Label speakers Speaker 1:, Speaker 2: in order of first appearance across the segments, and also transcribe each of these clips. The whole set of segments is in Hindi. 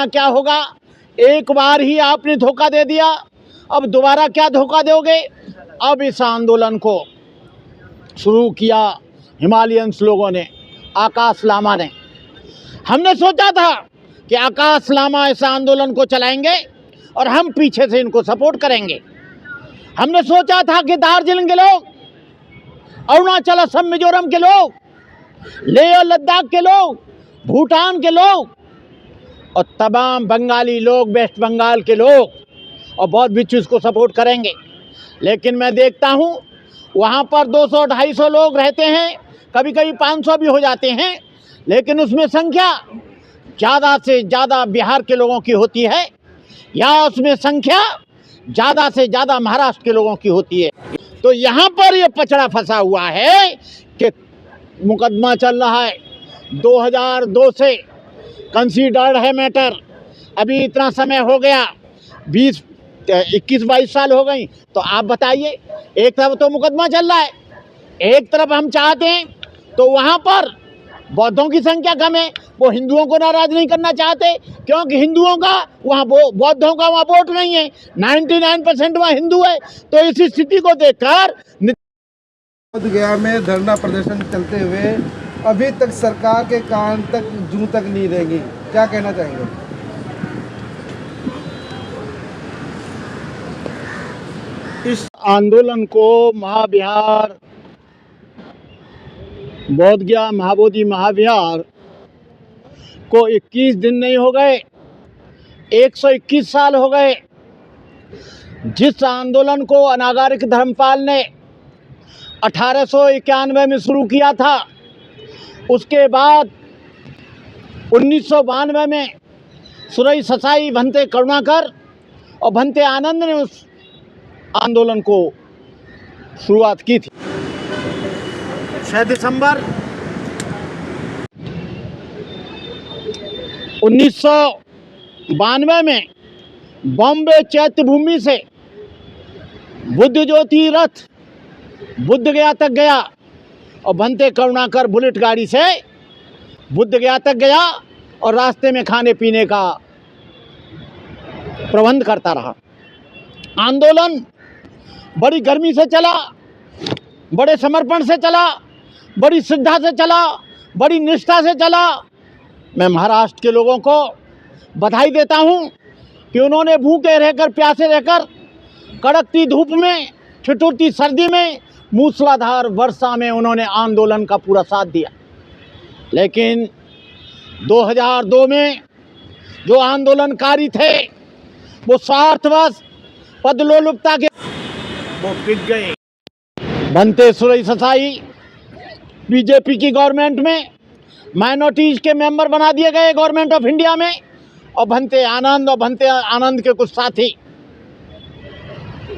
Speaker 1: क्या होगा? एक बार ही आपने धोखा दे दिया, अब दोबारा क्या धोखा दोगे? अब इस आंदोलन को शुरू किया हिमालयंस लोगों ने, आकाश लामा ने। हमने सोचा था कि आकाश लामा इस आंदोलन को चलाएंगे और हम पीछे से इनको सपोर्ट करेंगे। हमने सोचा था कि दार्जिलिंग के लोग, अरुणाचल, असम, मिजोरम के लोग, लेह और लद्दाख के लोग, भूटान के लोग और तमाम बंगाली लोग, वेस्ट बंगाल के लोग और बहुत बिच्छू इसको सपोर्ट करेंगे। लेकिन मैं देखता हूँ वहाँ पर 200-250 लोग रहते हैं, कभी कभी 500 भी हो जाते हैं, लेकिन उसमें संख्या ज़्यादा से ज़्यादा बिहार के लोगों की होती है या उसमें संख्या ज़्यादा से ज़्यादा महाराष्ट्र के लोगों की होती है। तो यहाँ पर ये पचड़ा फंसा हुआ है कि मुकदमा चल रहा है 2002 से, कंसीडर्ड है मैटर। अभी इतना समय हो गया, 21-22 साल हो गई। तो आप बताइए, एक तरफ तो मुकदमा चल रहा है, एक तरफ हम चाहते हैं तो वहाँ पर बौद्धों की संख्या कम है, वो हिंदुओं को नाराज नहीं करना चाहते, क्योंकि हिंदुओं का वहाँ, बौद्धों का वहाँ वोट नहीं है, 99% वहाँ हिंदू है। तो इस स्थिति को देखकर
Speaker 2: बोधगया में धरना प्रदर्शन चलते हुए अभी तक सरकार के कान तक जूं तक नहीं रहेंगी, क्या कहना चाहेंगे?
Speaker 1: इस आंदोलन को महाविहार, बोधगया महाबोधि महाविहार को 21 दिन नहीं हो गए, 121 साल हो गए। जिस आंदोलन को अनागारिक धर्मपाल ने 1891 में शुरू किया था, उसके बाद 1992 में सुरई ससाई, भंते करुणाकर और भंते आनंद ने उस आंदोलन को शुरुआत की थी। 6 दिसंबर 1992 में बॉम्बे चैत्य भूमि से बुद्ध ज्योति रथ बुद्ध गया तक गया और भंते करुणाकर बुलेट गाड़ी से बुद्ध गया तक गया और रास्ते में खाने पीने का प्रबंध करता रहा। आंदोलन बड़ी गर्मी से चला, बड़े समर्पण से चला, बड़ी श्रद्धा से चला, बड़ी निष्ठा से चला। मैं महाराष्ट्र के लोगों को बधाई देता हूं कि उन्होंने भूखे रहकर, प्यासे रहकर, कड़कती धूप में, ठिठुरती सर्दी में, मूसलाधार वर्षा में उन्होंने आंदोलन का पूरा साथ दिया। लेकिन 2002 में जो आंदोलनकारी थे वो स्वार्थवश, पदलोलुपता के वो पिट गए। भंते सुरई ससाई बीजेपी की गवर्नमेंट में माइनॉरिटीज के मेंबर बना दिए गए गवर्नमेंट ऑफ इंडिया में, और भंते आनंद के कुछ साथी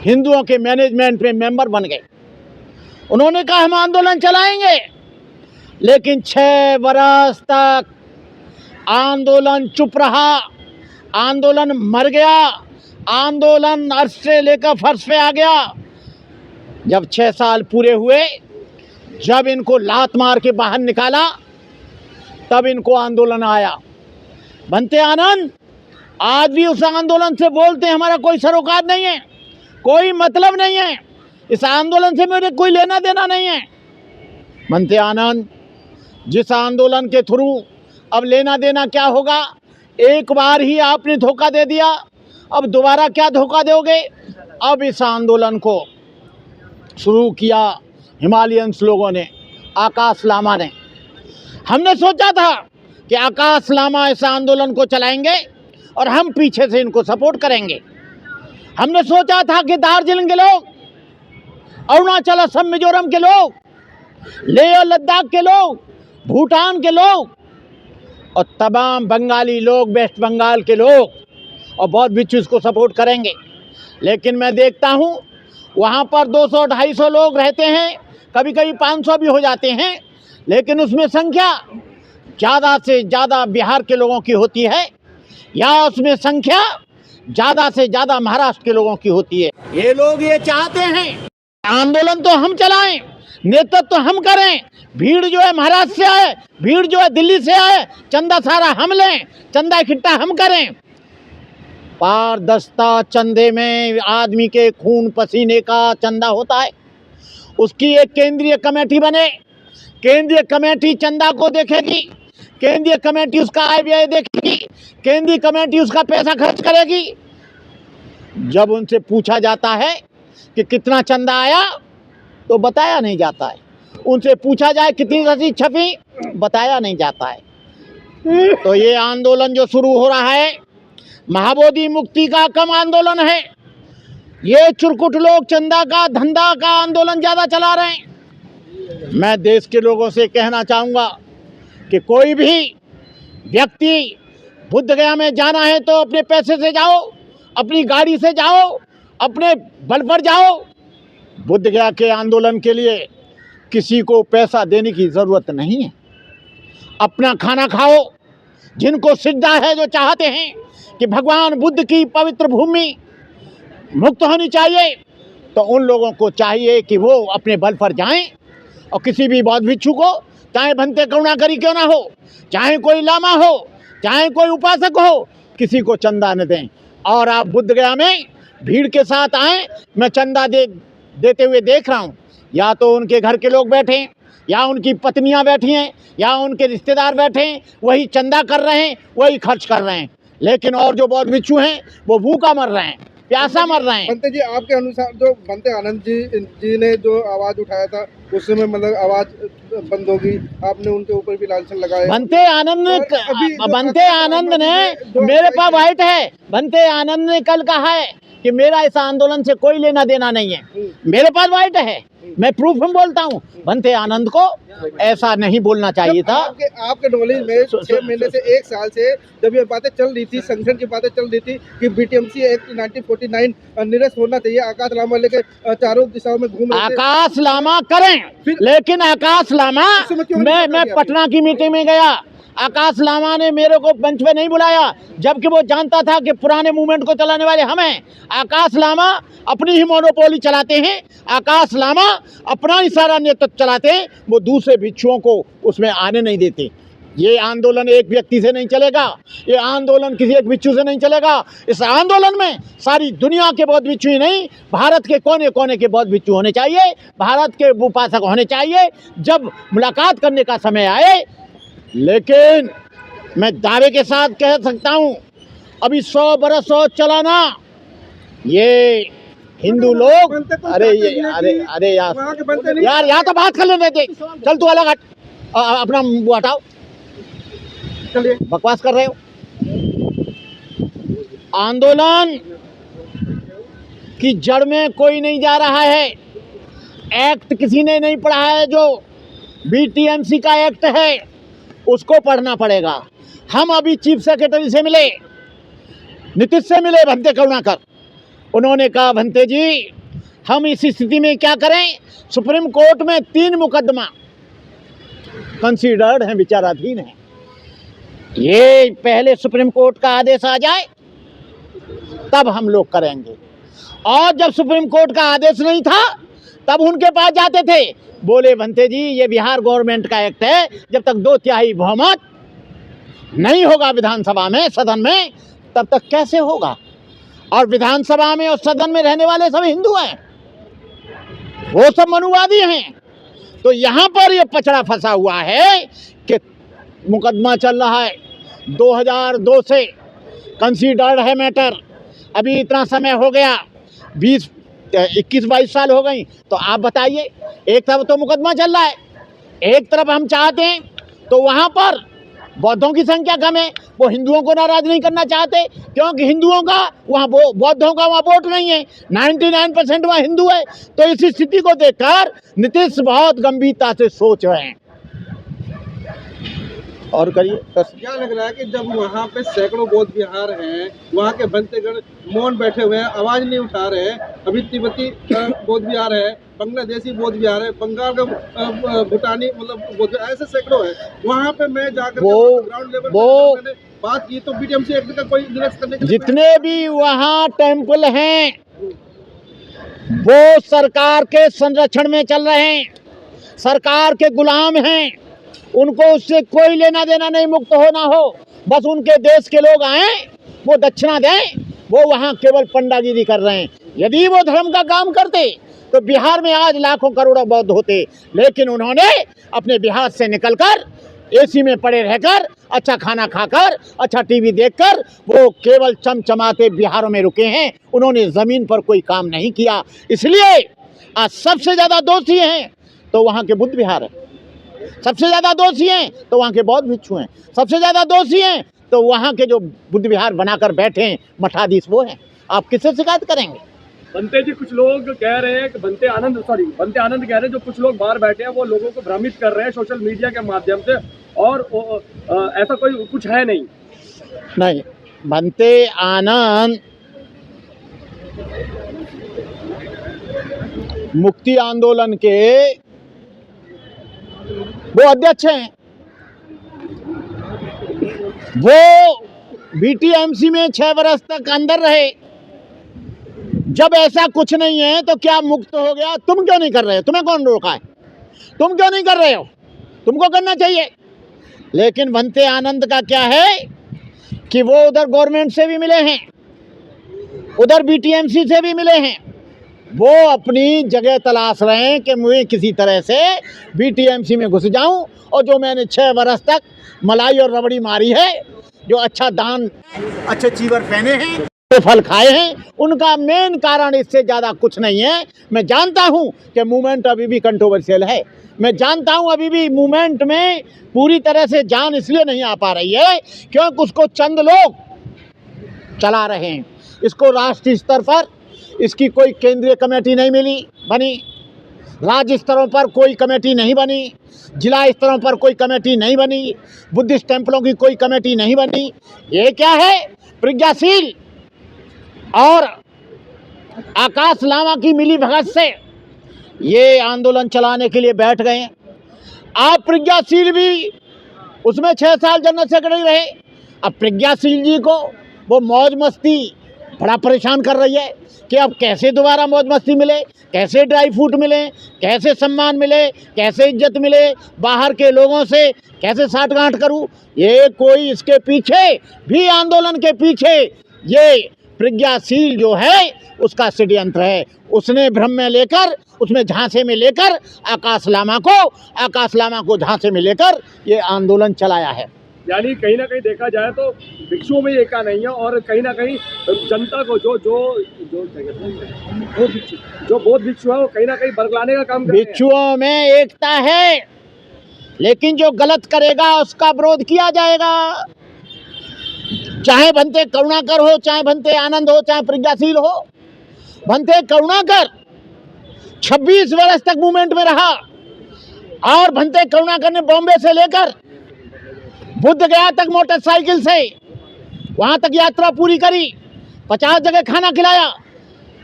Speaker 1: हिंदुओं के मैनेजमेंट में मेंबर बन गए। उन्होंने कहा हम आंदोलन चलाएंगे, लेकिन 6 बरस तक आंदोलन चुप रहा, आंदोलन मर गया, आंदोलन अर्श से लेकर फर्श पे आ गया। जब 6 साल पूरे हुए, जब इनको लात मार के बाहर निकाला, तब इनको आंदोलन आया। भंते आनंद आज भी उस आंदोलन से बोलते हैं हमारा कोई सरोकार नहीं है, कोई मतलब नहीं है, इस आंदोलन से मेरे कोई लेना देना नहीं है। भंते आनंद जिस आंदोलन के थ्रू अब लेना देना क्या होगा? एक बार ही आपने धोखा दे दिया, अब दोबारा क्या धोखा दोगे? अब इस आंदोलन को शुरू किया हिमालयंस लोगों ने, आकाश लामा ने। हमने सोचा था कि आकाश लामा इस आंदोलन को चलाएंगे और हम पीछे से इनको सपोर्ट करेंगे। हमने सोचा था कि दार्जिलिंग के लोग, अरुणाचल, असम, मिजोरम के लोग, लेह और लद्दाख के लोग, भूटान के लोग और तमाम बंगाली लोग, वेस्ट बंगाल के लोग और बहुत बिच्छू इसको सपोर्ट करेंगे। लेकिन मैं देखता हूँ वहाँ पर 200-250 लोग रहते हैं, कभी कभी 500 भी हो जाते हैं, लेकिन उसमें संख्या ज़्यादा से ज़्यादा बिहार के लोगों की होती है या उसमें संख्या ज़्यादा से ज़्यादा महाराष्ट्र के लोगों की होती है। ये लोग ये चाहते हैं आंदोलन तो हम चलाएं, नेतृत्व तो हम करें, भीड़ जो है महाराष्ट्र से आए, भीड़ जो है दिल्ली से आए, चंदा सारा हम लें, चंदा इकट्ठा हम करें। पारदर्शिता चंदे में आदमी के खून पसीने का चंदा होता है। उसकी एक केंद्रीय कमेटी बने, केंद्रीय कमेटी चंदा को देखेगी, केंद्रीय कमेटी उसका आय व्यय देखेगी, केंद्रीय कमेटी उसका पैसा खर्च करेगी। जब उनसे पूछा जाता है कि कितना चंदा आया तो बताया नहीं जाता है, उनसे पूछा जाए कितनी रसीद छपी, बताया नहीं जाता है। तो ये आंदोलन जो शुरू हो रहा है महाबोधि मुक्ति का कम आंदोलन है। ये चुरकुट लोग चंदा का धंधा का आंदोलन ज्यादा चला रहे हैं। मैं देश के लोगों से कहना चाहूँगा कि कोई भी व्यक्ति बुद्ध गया में जाना है तो अपने पैसे से जाओ, अपनी गाड़ी से जाओ, अपने बल पर जाओ। बुद्ध गया के आंदोलन के लिए किसी को पैसा देने की ज़रूरत नहीं है। अपना खाना खाओ। जिनको श्रद्धा है, जो चाहते हैं कि भगवान बुद्ध की पवित्र भूमि मुक्त होनी चाहिए, तो उन लोगों को चाहिए कि वो अपने बल पर जाएं और किसी भी बौद्ध भिक्षु को, चाहे भंते करुणाकरी क्यों ना हो, चाहे कोई लामा हो, चाहे कोई उपासक हो, किसी को चंदा न दें। और आप बुद्ध गया में भीड़ के साथ आएँ। मैं चंदा देते हुए देख रहा हूँ, या तो उनके घर के लोग बैठे हैं, या उनकी पत्नियां बैठी हैं, या उनके रिश्तेदार बैठे हैं, वही चंदा कर रहे हैं, वही खर्च कर रहे हैं। लेकिन और जो बौद्ध भिक्षु हैं वो भूखा मर रहे हैं, प्यासा मर रहे हैं।
Speaker 2: बनते जी, आपके अनुसार जो बनते आनंद जी ने जो आवाज उठाया था उस समय मतलब आवाज बंद होगी, आपने उनके ऊपर भी लांछन लगाया।
Speaker 1: बनते आनंद ने मेरे पास वाइट है, बनते आनंद ने कल कहा है कि मेरा इस आंदोलन से कोई लेना देना नहीं है। मेरे पास वाइट है, मैं प्रूफ में बोलता हूँ। बनते आनंद को ऐसा नहीं बोलना चाहिए था।
Speaker 2: आपके नॉलेज में 6 महीने से 1 साल से जब ये बातें चल रही थी, संगठन की बातें चल रही थी कि बीटीएमसी एक्ट 1949 निरस्त होना चाहिए, आकाश लामा लेके चारों दिशाओं में घूम रहे थे।
Speaker 1: आकाश लामा करें, लेकिन आकाश लामा, मैं पटना की मीटिंग में गया, आकाश लामा ने मेरे को मंच पे नहीं बुलाया, जबकि वो जानता था कि पुराने मूवमेंट को चलाने वाले हम हैं। आकाश लामा अपनी ही मोनोपोली चलाते हैं, आकाश लामा अपना ही सारा नेतृत्व चलाते हैं, वो दूसरे भिक्षुओं को उसमें आने नहीं देते। ये आंदोलन एक व्यक्ति से नहीं चलेगा, ये आंदोलन किसी एक भिक्षु से नहीं चलेगा। इस आंदोलन में सारी दुनिया के बौद्ध भिक्षु ही नहीं, भारत के कोने कोने के बौद्ध भिक्षु होने चाहिए, भारत के उपासक होने चाहिए। जब मुलाकात करने का समय आए, लेकिन मैं दावे के साथ कह सकता हूं, अभी 100 बरस और चलाना, ये हिंदू लोग, अरे यार यहाँ तो बात कर लेने दे, चल तू अलग हट, अपना वो हटाओ, चलिए बकवास कर रहे हो। आंदोलन की जड़ में कोई नहीं जा रहा है। एक्ट किसी ने नहीं पढ़ा है, जो बीटीएमसी का एक्ट है उसको पढ़ना पड़ेगा। हम अभी चीफ सेक्रेटरी से मिले, नीतीश से मिले, भंते करुणाकर। उन्होंने कहा भंते जी हम इस स्थिति में क्या करें, सुप्रीम कोर्ट में 3 मुकदमा कंसीडर्ड हैं, विचाराधीन हैं। ये पहले सुप्रीम कोर्ट का आदेश आ जाए तब हम लोग करेंगे। और जब सुप्रीम कोर्ट का आदेश नहीं था तब उनके पास जाते थे, बोले भंते जी ये बिहार गवर्नमेंट का एक्ट है, जब तक 2/3 बहुमत नहीं होगा विधानसभा में, सदन में, तब तक कैसे होगा। और विधानसभा में और सदन में रहने वाले सब हिंदू हैं, वो सब मनुवादी हैं। तो यहाँ पर ये पचड़ा फंसा हुआ है कि मुकदमा चल रहा है 2002 से, कंसीडर्ड है मैटर। अभी इतना समय हो गया, 21-22 साल हो गई, तो आप बताइए, एक तरफ तो मुकदमा चल रहा है, एक तरफ हम चाहते हैं तो वहाँ पर बौद्धों की संख्या कम है, वो हिंदुओं को नाराज नहीं करना चाहते, क्योंकि हिंदुओं का वहाँ बौद्धों का वहाँ वोट नहीं है, 99% वहाँ हिंदू है। तो इस स्थिति को देखकर नीतीश बहुत गंभीरता से सोच रहे हैं। और करिए,
Speaker 2: क्या लग रहा है कि जब वहाँ पे सैकड़ों बौद्ध विहार हैं, वहाँ के बनतेगण मौन बैठे हुए हैं, आवाज नहीं उठा रहे हैं, अभी तिब्बती बौद्ध विहार है, बांग्लादेशी बौद्ध विहार है, बंगाल का भूटानी मतलब बौद्ध, ऐसे सैकड़ों है। वहाँ पे मैं जाकर ग्राउंड लेवल पर मैंने बात की तो बीटीएमसी एक्ट का कोई निरस्त करने के लिए
Speaker 1: जितने भी वहाँ टेम्पल हैं वो सरकार के संरक्षण में चल रहे हैं। सरकार के गुलाम हैं, उनको उससे कोई लेना देना नहीं, मुक्त होना हो, बस उनके देश के लोग आए, वो दक्षिणा दें, वो वहाँ केवल पंडागिरी कर रहे हैं। यदि वो धर्म का काम करते तो बिहार में आज लाखों करोड़ों बौद्ध होते, लेकिन उन्होंने अपने बिहार से निकलकर एसी में पड़े रहकर, अच्छा खाना खाकर, अच्छा टीवी देखकर वो केवल चमचमाते बिहारों में रुके हैं। उन्होंने ज़मीन पर कोई काम नहीं किया। इसलिए आज सबसे ज़्यादा दोषी हैं तो वहाँ के बुद्ध विहार हैं, सबसे ज़्यादा दोषी हैं तो वहाँ के बौद्ध भिक्षु हैं, सबसे ज़्यादा दोषी हैं तो वहाँ के जो बुद्ध विहार बनाकर बैठे हैं मठाधीश वो हैं। आप किससे शिकायत करेंगे?
Speaker 3: बनते जी कुछ लोग कह रहे हैं कि बनते आनंद कह रहे हैं, जो कुछ लोग बाहर बैठे हैं वो लोगों को भ्रमित कर रहे हैं सोशल मीडिया के माध्यम से, और ऐसा कोई कुछ है नहीं।
Speaker 1: नहीं, बनते आनंद मुक्ति आंदोलन के वो अध्यक्ष हैं, वो बीटीएमसी में 6 वर्ष तक अंदर रहे। जब ऐसा कुछ नहीं है तो क्या मुक्त हो गया? तुम क्यों नहीं कर रहे हो? तुम्हें कौन रोका है? तुम क्यों नहीं कर रहे हो? तुमको करना चाहिए। लेकिन बनते आनंद का क्या है कि वो उधर गवर्नमेंट से भी मिले हैं, उधर बीटीएमसी से भी मिले हैं। वो अपनी जगह तलाश रहे हैं कि मैं किसी तरह से बीटीएमसी में घुस जाऊं, और जो मैंने 6 वर्ष तक मलाई और रबड़ी मारी है, जो अच्छा दान, अच्छे चीवर पहने हैं, फल खाए हैं, उनका मेन कारण इससे ज़्यादा कुछ नहीं है। मैं जानता हूं कि मूवमेंट अभी भी कंट्रोवर्शियल है, मैं जानता हूं अभी भी मूवमेंट में पूरी तरह से जान इसलिए नहीं आ पा रही है क्योंकि उसको चंद लोग चला रहे हैं। इसको राष्ट्रीय स्तर पर इसकी कोई केंद्रीय कमेटी नहीं बनी, राज्य स्तरों पर कोई कमेटी नहीं बनी, जिला स्तरों पर कोई कमेटी नहीं बनी, बुद्धिस्ट टेम्पलों की कोई कमेटी नहीं बनी। ये क्या है? प्रज्ञाशील और आकाश लामा की मिली भगत से ये आंदोलन चलाने के लिए बैठ गए। आप प्रज्ञाशील भी उसमें 6 साल जनरल सेक्रेटरी रहे। अब प्रज्ञाशील जी को वो मौज मस्ती बड़ा परेशान कर रही है कि अब कैसे दोबारा मौज मस्ती मिले, कैसे ड्राई फ्रूट मिले, कैसे सम्मान मिले, कैसे इज्जत मिले, बाहर के लोगों से कैसे साठगांठ करूं। ये कोई इसके पीछे भी, आंदोलन के पीछे ये प्रज्ञाशील जो है उसका षड्यंत्र है। उसने भ्रम में लेकर, उसमें झांसे में लेकर आकाश लामा को झांसे में लेकर ये आंदोलन चलाया है।
Speaker 3: यानी कहीं ना कहीं देखा जाए तो भिक्षुओं में एका नहीं है, और कहीं ना कहीं जनता को जो बौद्ध भिक्षु है वो कहीं ना कहीं बरगलाने का काम कर रहे हैं।
Speaker 1: भिक्षुओं में एकता है, लेकिन जो गलत करेगा उसका विरोध किया जाएगा। चाहे बनते करुणाकर हो, चाहे बनते आनंद हो, चाहे प्रज्ञाशील हो। बनते करुणाकर 26 वर्ष तक मूवमेंट में रहा, और बनते करुणाकर ने बॉम्बे से लेकर बुद्ध गया तक मोटरसाइकिल से वहां तक यात्रा पूरी करी, 50 जगह खाना खिलाया।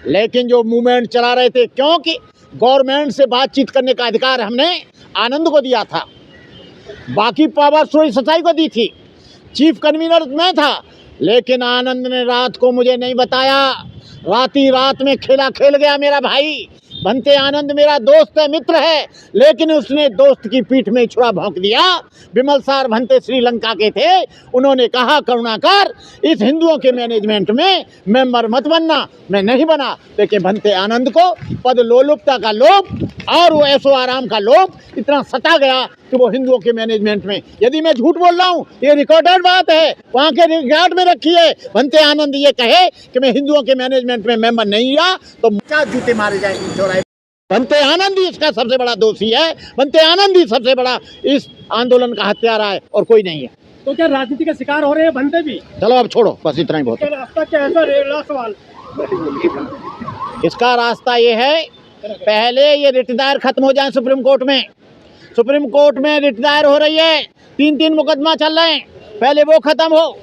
Speaker 1: लेकिन जो मूवमेंट चला रहे थे, क्योंकि गवर्नमेंट से बातचीत करने का अधिकार हमने आनंद को दिया था, बाकी पावर सोई सच्चाई को दी थी, चीफ कन्वीनर मैं था, लेकिन आनंद ने रात को मुझे नहीं बताया। रात में खेला खेल गया मेरा भाई। बनते आनंद मेरा दोस्त है, मित्र है, लेकिन उसने दोस्त की पीठ में छुरा भोंक दिया। विमल सार भंते श्रीलंका के थे, उन्होंने कहा करुणाकर इस हिंदुओं के मैनेजमेंट में मेंबर मत बनना। मैं नहीं बना, लेकिन बनते आनंद को पद लोलुपता का लोभ और वो ऐशो आराम का लोभ इतना सता गया कि वो हिंदुओं के मैनेजमेंट में, यदि मैं झूठ बोल रहा हूँ ये रिकॉर्डेड बात है, वहाँ के रिकॉर्ड में रखी है, बनते आनंद ये कहे कि मैं हिंदुओं के मैनेजमेंट में मेंबर नहीं रहा तो 50 जूते मारे जाएंगे। बनते आनंद ही इसका सबसे बड़ा दोषी है, बनते आनंद ही सबसे बड़ा इस आंदोलन का हत्यारा है, और कोई नहीं है।
Speaker 3: तो क्या राजनीति का शिकार हो रहे हैं बनते भी?
Speaker 1: चलो अब छोड़ो, बस इतना ही बहुत है।
Speaker 3: रास्ता क्या है सर? सवाल
Speaker 1: इसका रास्ता ये है, पहले ये रिट दायर खत्म हो जाए सुप्रीम कोर्ट में रिट दायर हो रही है, 3 मुकदमा चल रहे हैं, पहले वो खत्म हो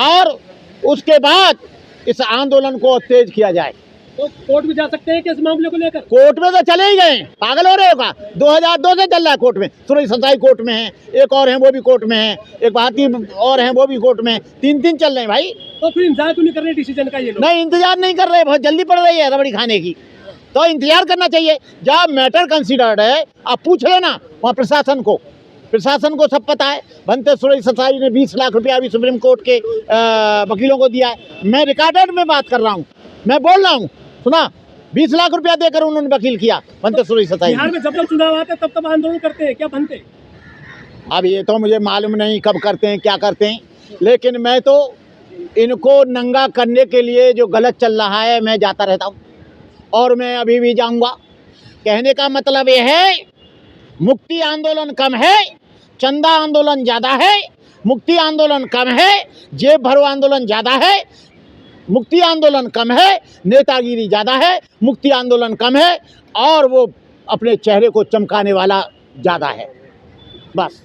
Speaker 1: और उसके बाद इस आंदोलन को तेज किया जाए।
Speaker 3: तो कोर्ट भी जा सकते हैं कि इस मामले को लेकर?
Speaker 1: कोर्ट में तो चले ही गए, पागल हो रहे होगा। 2002 से चल रहा है कोर्ट में, सुरई सताई कोर्ट में है, एक और है वो भी कोर्ट में है, एक भारतीय और है वो भी कोर्ट में, 3 चल रहे हैं भाई।
Speaker 3: तो फिर इंतजार क्यों नहीं कर रहे डिसीजन का ये लोग?
Speaker 1: नहीं, इंतजार नहीं कर रहे, बहुत जल्दी पड़ रही है रबड़ी खाने की। तो इंतजार करना चाहिए। जहाँ मैटर कंसिडर्ड है आप पूछ लेना वहाँ प्रशासन को सब पता है। बनते सुरेश ससाई ने 20 लाख रुपया अभी सुप्रीम कोर्ट के वकीलों को दिया है। मैं रिकॉर्डेड में बात कर रहा हूँ, मैं बोल रहा हूँ, सुना, 20 लाख रुपया देकर उन्होंने वकील किया बनते सुरेश ससाई।
Speaker 4: बिहार में जब चुनाव आते हैं तब आंदोलन करते हैं क्या बनते?
Speaker 1: अब ये तो मुझे मालूम नहीं कब करते हैं क्या करते हैं, लेकिन मैं तो इनको नंगा करने के लिए जो गलत चल रहा है मैं जाता रहता हूँ और मैं अभी भी जाऊँगा। कहने का मतलब ये है मुक्ति आंदोलन कम है, चंदा आंदोलन ज़्यादा है। मुक्ति आंदोलन कम है, जेब भरो आंदोलन ज़्यादा है। मुक्ति आंदोलन कम है, नेतागिरी ज़्यादा है। मुक्ति आंदोलन कम है और वो अपने चेहरे को चमकाने वाला ज़्यादा है। बस।